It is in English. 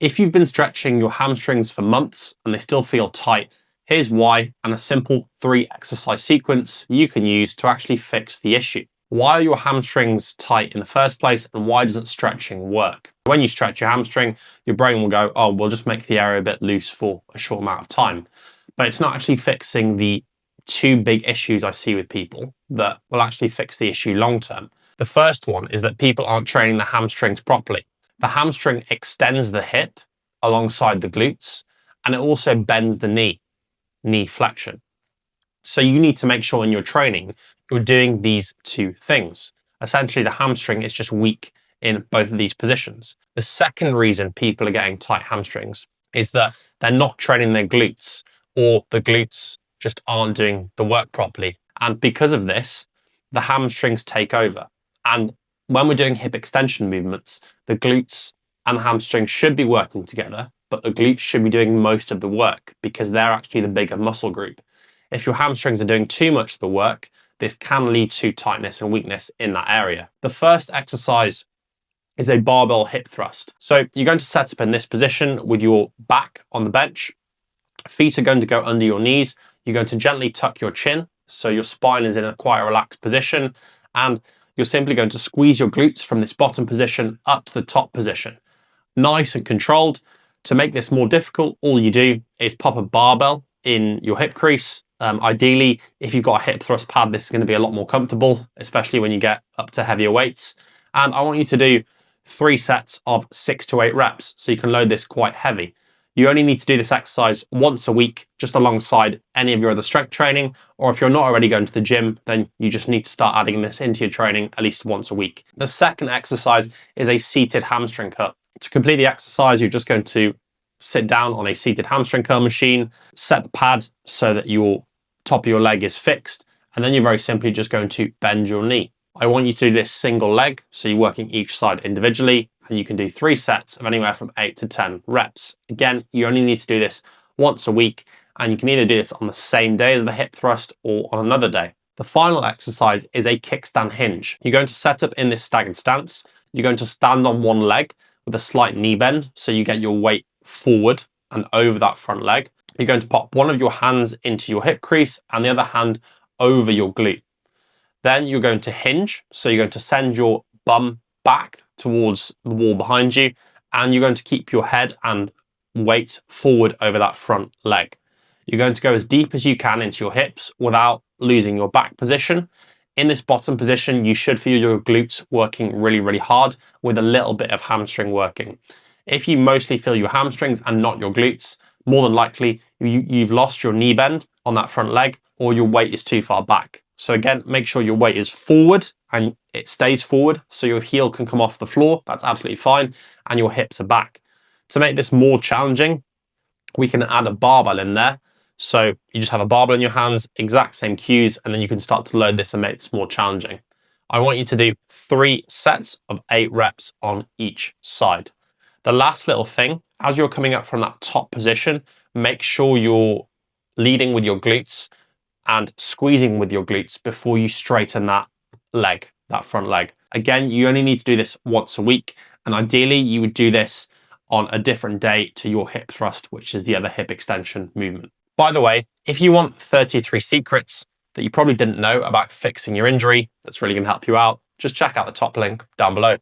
If you've been stretching your hamstrings for months and they still feel tight, here's why and a simple 3 exercise sequence you can use to actually fix the issue. Why are your hamstrings tight in the first place, and why doesn't stretching work? When you stretch your hamstring, your brain will go, oh, we'll just make the area a bit loose for a short amount of time. But it's not actually fixing the 2 big issues I see with people that will actually fix the issue long term. The first one is that people aren't training the hamstrings properly. The hamstring extends the hip alongside the glutes, and it also bends the knee flexion. So you need to make sure in your training, you're doing these 2 things. Essentially, the hamstring is just weak in both of these positions. The second reason people are getting tight hamstrings is that they're not training their glutes, or the glutes just aren't doing the work properly. And because of this, the hamstrings take over. And when we're doing hip extension movements, the glutes and the hamstrings should be working together, but the glutes should be doing most of the work because they're actually the bigger muscle group. If your hamstrings are doing too much of the work, this can lead to tightness and weakness in that area. The first exercise is a barbell hip thrust. So you're going to set up in this position with your back on the bench. Feet are going to go under your knees. You're going to gently tuck your chin, so your spine is in a quite relaxed position, and you're simply going to squeeze your glutes from this bottom position up to the top position. Nice and controlled. To make this more difficult, all you do is pop a barbell in your hip crease. Ideally, if you've got a hip thrust pad, this is going to be a lot more comfortable, especially when you get up to heavier weights. And I want you to do 3 sets of 6 to 8 reps, so you can load this quite heavy. You only need to do this exercise once a week, just alongside any of your other strength training, or if you're not already going to the gym, then you just need to start adding this into your training at least once a week. The second exercise is a seated hamstring curl. To complete the exercise, you're just going to sit down on a seated hamstring curl machine, set the pad so that your top of your leg is fixed, and then you're very simply just going to bend your knee. I want you to do this single leg, so you're working each side individually, and you can do 3 sets of anywhere from 8 to 10 reps. Again, you only need to do this once a week, and you can either do this on the same day as the hip thrust or on another day. The final exercise is a kickstand hinge. You're going to set up in this staggered stance. You're going to stand on one leg with a slight knee bend, so you get your weight forward and over that front leg. You're going to pop one of your hands into your hip crease and the other hand over your glute. Then you're going to hinge, so you're going to send your bum back towards the wall behind you, and you're going to keep your head and weight forward over that front leg. You're going to go as deep as you can into your hips without losing your back position. In this bottom position, you should feel your glutes working really, really hard with a little bit of hamstring working. If you mostly feel your hamstrings and not your glutes, more than likely you've lost your knee bend on that front leg, or your weight is too far back. So again, make sure your weight is forward and it stays forward so your heel can come off the floor. That's absolutely fine. And your hips are back. To make this more challenging, we can add a barbell in there. So you just have a barbell in your hands, exact same cues, and then you can start to load this and make this more challenging. I want you to do 3 sets of 8 reps on each side. The last little thing, as you're coming up from that top position, make sure you're leading with your glutes and squeezing with your glutes before you straighten that leg, that front leg. Again, you only need to do this once a week, and ideally you would do this on a different day to your hip thrust, which is the other hip extension movement. By the way, if you want 33 secrets that you probably didn't know about fixing your injury, that's really going to help you out, just check out the top link down below.